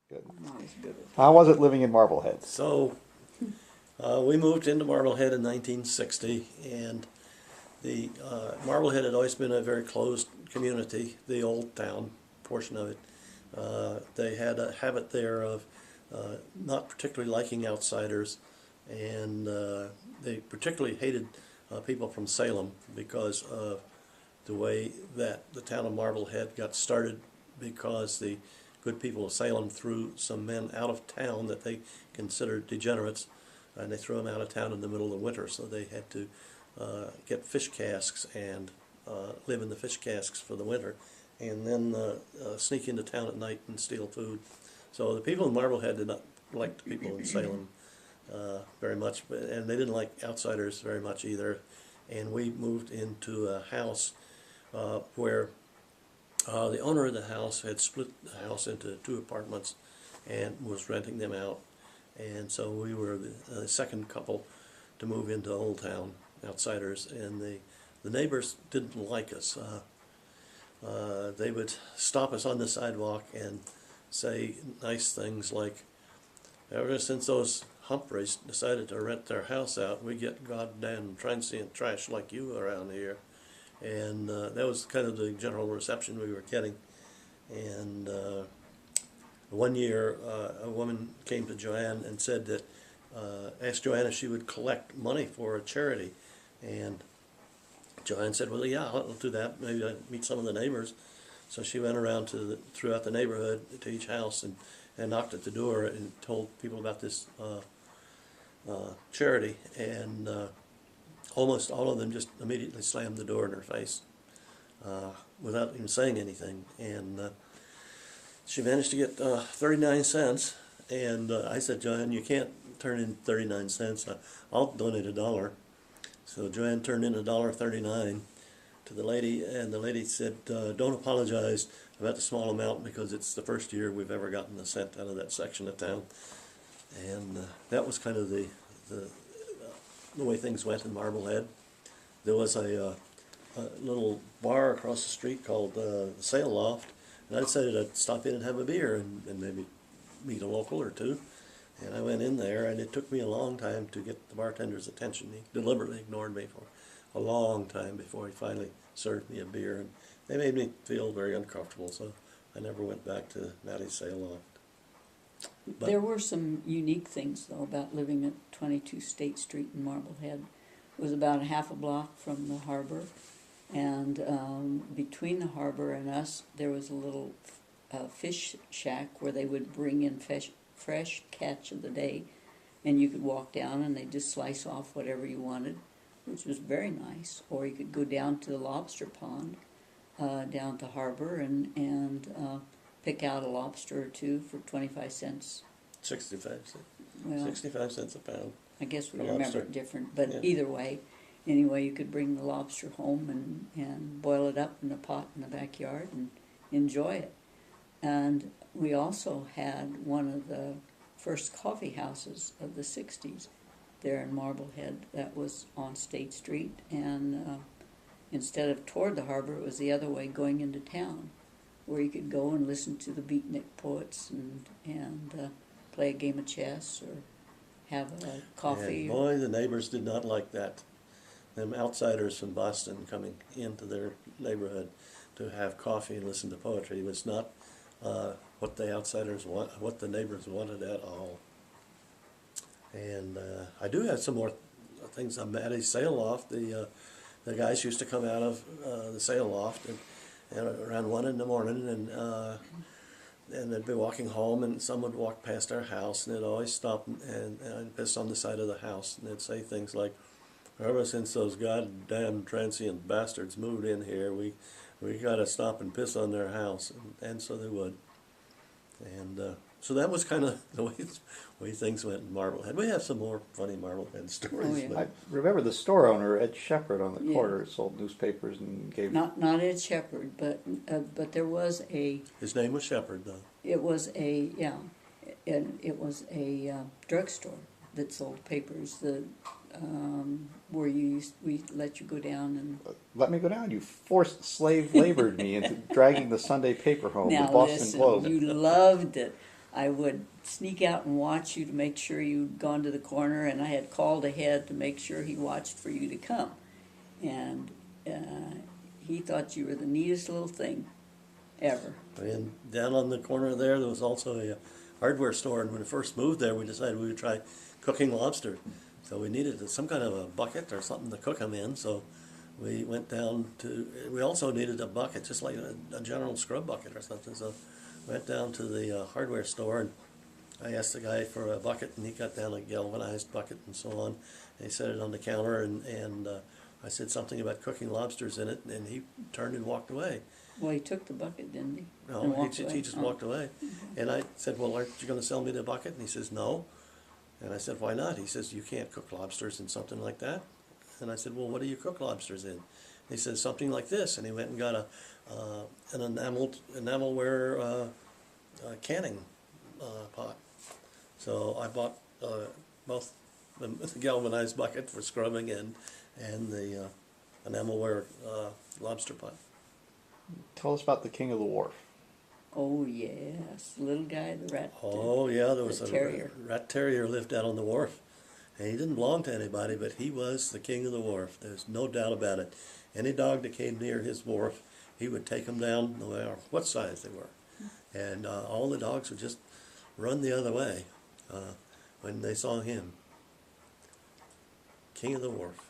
Good. Always good. How was it living in Marblehead? So we moved into Marblehead in 1960, and the Marblehead had always been a very closed community, the old town portion of it. They had a habit there of not particularly liking outsiders, and they particularly hated people from Salem because of the way that the town of Marblehead got started, because the good people of Salem threw some men out of town that they considered degenerates, and they threw them out of town in the middle of the winter, so they had to get fish casks and live in the fish casks for the winter, and then sneak into town at night and steal food. So the people in Marblehead did not like the people in Salem very much, and they didn't like outsiders very much either. And we moved into a house where the owner of the house had split the house into 2 apartments and was renting them out. And so we were the second couple to move into Old Town, outsiders, and the neighbors didn't like us. They would stop us on the sidewalk and say nice things like, ever since those Humphreys decided to rent their house out, we get goddamn transient trash like you around here. And that was kind of the general reception we were getting. And one year, a woman came to Joanne and said that, asked Joanne if she would collect money for a charity. And Joanne said, well, yeah, I'll do that. Maybe I'll meet some of the neighbors. So she went around throughout the neighborhood to each house and knocked at the door and told people about this charity. And almost all of them just immediately slammed the door in her face without even saying anything. And she managed to get 39 cents. And I said, Joanne, you can't turn in 39 cents. I'll donate $1. So Joanne turned in $1.39 to the lady, and the lady said, don't apologize about the small amount, because it's the first year we've ever gotten a cent out of that section of town. And that was kind of the way things went in Marblehead. There was a little bar across the street called the Sail Loft, and I decided I'd stop in and have a beer and maybe meet a local or two. And I went in there, and it took me a long time to get the bartender's attention. He deliberately ignored me for a long time before he finally served me a beer. And they made me feel very uncomfortable, so I never went back to Maddie's Sail Loft. But There were some unique things, though, about living at 22 State Street in Marblehead. It was about a half a block from the harbor, and between the harbor and us, there was a little fish shack where they would bring in fresh catch of the day, and you could walk down and they'd just slice off whatever you wanted, which was very nice. Or you could go down to the lobster pond down at the harbor and pick out a lobster or two for 25 cents. 65 cents. Well, 65 cents a pound. I guess we A remember lobster. it different, but Yeah. either way, anyway, you could bring the lobster home and boil it up in a pot in the backyard and enjoy it. And we also had one of the first coffee houses of the 60s there in Marblehead that was on State Street, and instead of toward the harbor, it was the other way going into town, where you could go and listen to the beatnik poets and play a game of chess or have a coffee. And boy, the neighbors did not like that. Them outsiders from Boston coming into their neighborhood to have coffee and listen to poetry was not what the outsiders want, what the neighbors wanted at all. And I do have some more things on Maddie's Sail Loft. The guys used to come out of the sail loft and around 1 in the morning, and they'd be walking home, and someone would walk past our house, and they'd always stop and piss on the side of the house, and they'd say things like, ever since those goddamn transient bastards moved in here, we got to stop and piss on their house, and so they would. And so that was kind of the way things went in Marblehead. We have some more funny Marblehead stories. Oh, yeah. But I remember the store owner, Ed Shepard, on the Yeah. corner, sold newspapers and gave... Not Ed Shepard, but there was his name was Shepard, though. it was a drugstore that sold papers. Where we let you go down and Let me go down. You forced slave labored me into dragging the Sunday paper home, now the Boston listen, Globe. you loved it. I would sneak out and watch you to make sure you'd gone to the corner, and I had called ahead to make sure he watched for you to come. And he thought you were the neatest little thing ever. And down on the corner there was also a hardware store, and when we first moved there, we decided we would try cooking lobster. So we needed some kind of a bucket or something to cook them in, so we went down to, we also needed a bucket, just like a general scrub bucket or something, so went down to the hardware store, and I asked the guy for a bucket, and he got down a galvanized bucket and so on, and he set it on the counter, and I said something about cooking lobsters in it, and he turned and walked away. Well, he took the bucket, didn't he? And No, walked he away? just Oh. walked away. And I said, well, aren't you going to sell me the bucket? And he says, no. And I said, why not? He says, you can't cook lobsters in something like that. And I said, well, what do you cook lobsters in? He says, something like this. And he went and got an enamelware canning pot. So I bought both the galvanized bucket for scrubbing and the enamelware lobster pot. Tell us about the King of the Wharf. Oh, yes, little guy, the rat. Oh, yeah, there was the a terrier. rat terrier lived out on the wharf. And he didn't belong to anybody, but he was the king of the wharf. There's no doubt about it. Any dog that came near his wharf, he would take them down, no matter what size they were. And all the dogs would just run the other way when they saw him. King of the wharf.